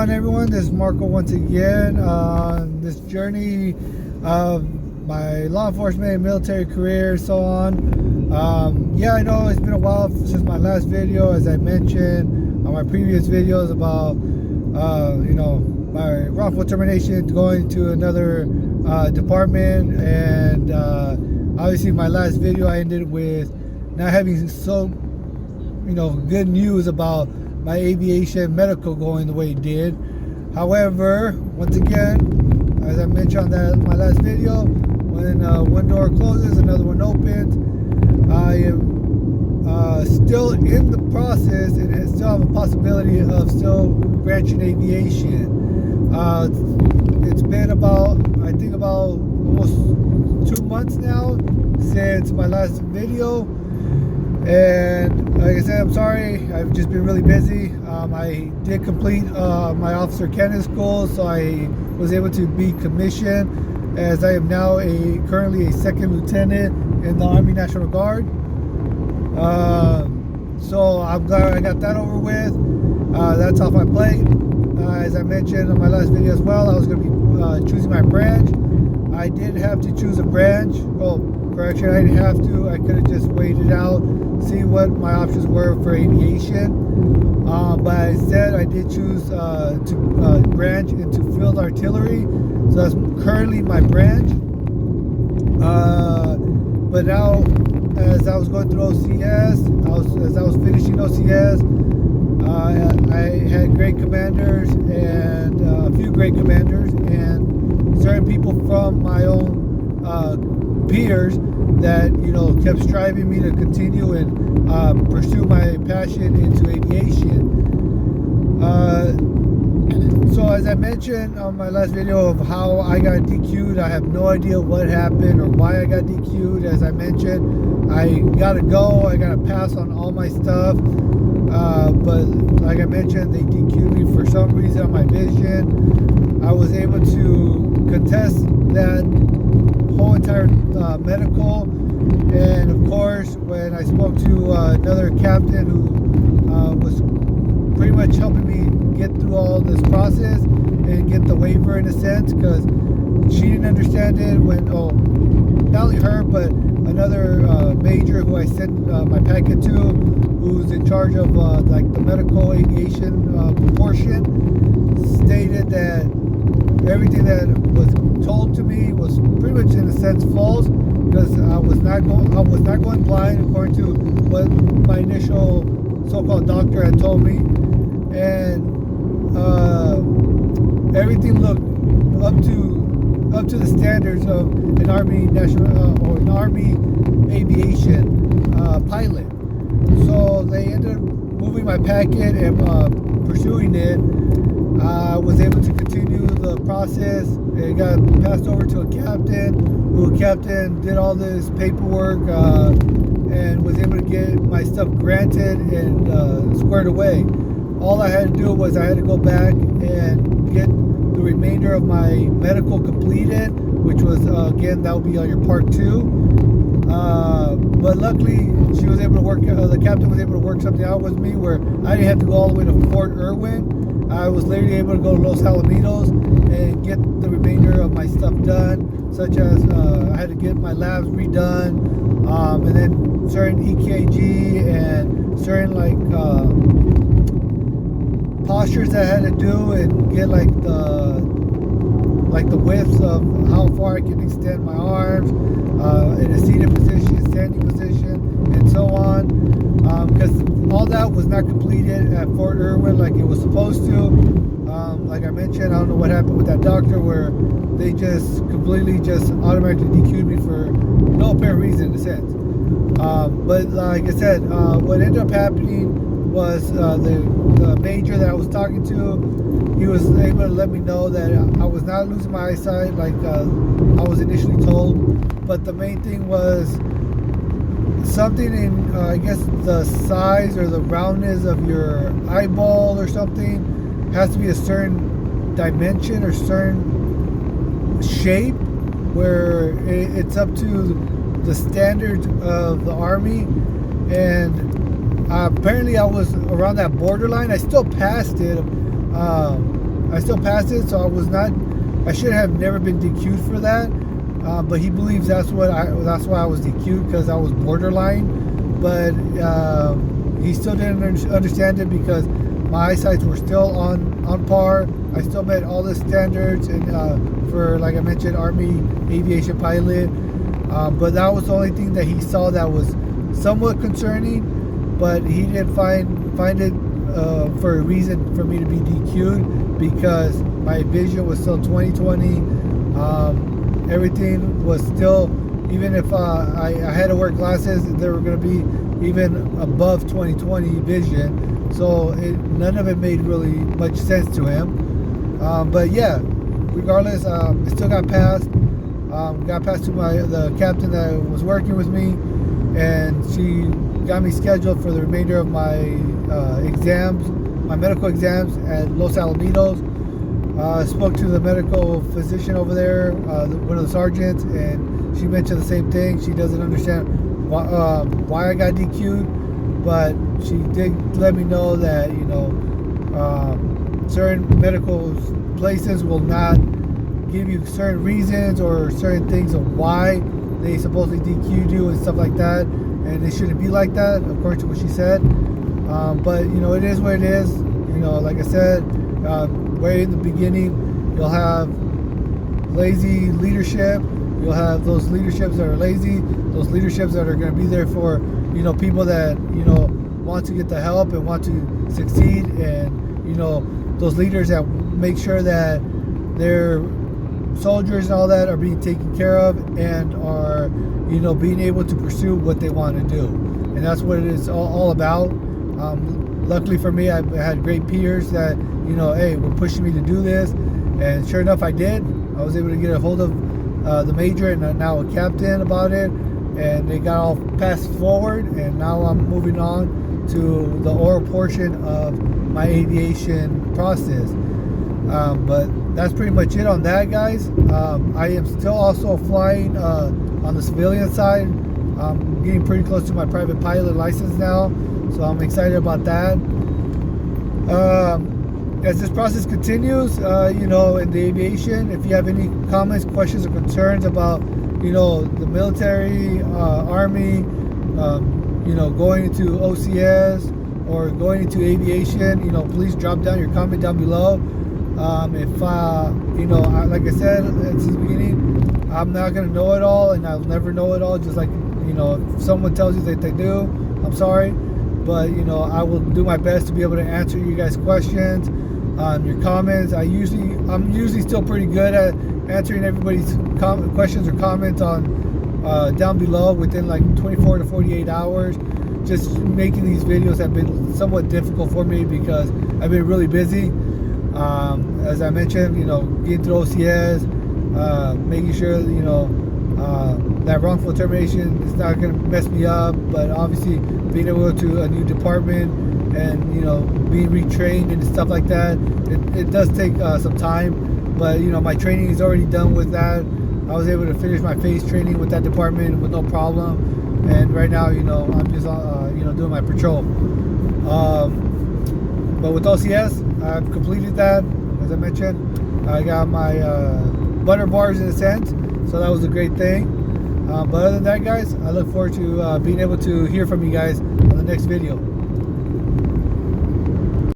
on, everyone? This is Marco once again on this journey of my law enforcement and military career, so on. Yeah, I know it's been a while since my last video, as I mentioned on my previous videos about my wrongful termination going to another department, and obviously my last video I ended with not having so good news about my aviation medical going the way it did. However, once again, as I mentioned on my last video, when one door closes, another one opens. I am still in the process and still have a possibility of still branching aviation. It's been about almost 2 months now since my last video. And like I said, I'm sorry, I've just been really busy. I did complete my officer candidate school, so I was able to be commissioned, as I am now currently a second lieutenant in the Army National Guard. So I'm glad I got that over with. That's off my plate. As I mentioned in my last video as well, I was going to be choosing my branch. I did have to choose a branch. Oh, correction, I didn't have to. I could have just waited out, see what my options were for aviation. But instead, I did choose to branch into field artillery. So that's currently my branch. But now, as I was going through OCS, as I was finishing OCS, I had great commanders and a few great commanders and certain people from my own peers that kept striving me to continue and pursue my passion into aviation. So as I mentioned on my last video of how I got DQ'd, I have no idea what happened or why I got DQ'd. As I mentioned, I gotta go, I gotta pass on all my stuff. But like I mentioned, they DQ'd me for some reason on my vision. I was able to contest that whole entire medical, and of course when I spoke to another captain who was pretty much helping me get through all this process and get the waiver in a sense, because she didn't understand it when not only her but another major who I sent my packet to, who's in charge of like the medical aviation portion, stated that everything that was told to me was pretty much in a sense false, because I was not going blind according to what my initial so-called doctor had told me, and everything looked up to the standards of an Army national or an Army aviation pilot. So they ended up moving my packet and pursuing it. I was able to continue the process. It got passed over to a captain, who did all this paperwork and was able to get my stuff granted and squared away. All I had to do was I had to go back and get the remainder of my medical completed, which was again, that would be on your part 2. But luckily, she was able to work. The captain was able to work something out with me where I didn't have to go all the way to Fort Irwin. I was literally able to go to Los Alamitos and get the remainder of my stuff done, such as I had to get my labs redone, and then certain EKG and certain postures that I had to do, and get like the widths of how far I can extend my arms in a seated position, standing position, and so on. Because all that was not completed at Fort Irwin like it was supposed to. Like I mentioned, I don't know what happened with that doctor, where they just completely automatically DQ'd me for no apparent reason in a sense. But like I said, what ended up happening was the major that I was talking to, he was able to let me know that I was not losing my eyesight like I was initially told, but the main thing was something in I guess the size or the roundness of your eyeball or something has to be a certain dimension or certain shape where it's up to the standards of the Army, and apparently I was around that borderline. I still passed it, I still passed it, so I should have never been DQ'd for that. But he believes that's why I was DQ'd, because I was borderline. But he still didn't understand it, because my eyesights were still on par. I still met all the standards, and for, like I mentioned, Army aviation pilot. But that was the only thing that he saw that was somewhat concerning. But he didn't find it for a reason for me to be DQ'd, because my vision was still 20/20. Everything was still, even if I had to wear glasses, they were going to be even above 20/20 vision. So none of it made really much sense to him. But yeah, regardless, it still got passed. Got passed to the captain that was working with me, and she got me scheduled for the remainder of my exams, my medical exams at Los Alamitos. Spoke to the medical physician over there, one of the sergeants, and she mentioned the same thing. She doesn't understand why I got DQ'd, but she did let me know that, you know, certain medical places will not give you certain reasons or certain things of why they supposedly DQ'd you and stuff like that, and it shouldn't be like that, according to what she said. But you know, it is what it is. You know, like I said, way in the beginning, you'll have lazy leadership. You'll have those leaderships that are lazy, those leaderships that are going to be there for, you know, people that, you know, want to get the help and want to succeed, and, you know, those leaders that make sure that their soldiers and all that are being taken care of and are, you know, being able to pursue what they want to do. And that's what it is all about. Luckily for me, I had great peers that, you know, hey, were pushing me to do this, and sure enough, I did. I was able to get a hold of the major and now a captain about it, and they got all passed forward, and now I'm moving on to the oral portion of my aviation process. But that's pretty much it on that, guys. I am still also flying on the civilian side. I'm getting pretty close to my private pilot license now, so I'm excited about that. As this process continues, you know, in the aviation, if you have any comments, questions, or concerns about, you know, the military, Army, you know, going into OCS or going into aviation, you know, please drop down your comment down below. If you know, like I said since the beginning, I'm not gonna know it all, and I'll never know it all. Just like, you know, if someone tells you that they do, I'm sorry, but, you know, I will do my best to be able to answer you guys' questions, your comments. I'm usually still pretty good at answering everybody's questions or comments on down below within like 24 to 48 hours. Just making these videos have been somewhat difficult for me because I've been really busy. As I mentioned, you know, getting through OCS, making sure, you know, that wrongful termination is not going to mess me up, but obviously being able to go to a new department and, you know, being retrained and stuff like that, it does take some time. But, you know, my training is already done with that. I was able to finish my phase training with that department with no problem, and right now, you know, I'm just you know, doing my patrol. But with OCS, I've completed that. As I mentioned, I got my butter bars in a sense, so that was a great thing. But other than that, guys, I look forward to being able to hear from you guys on the next video.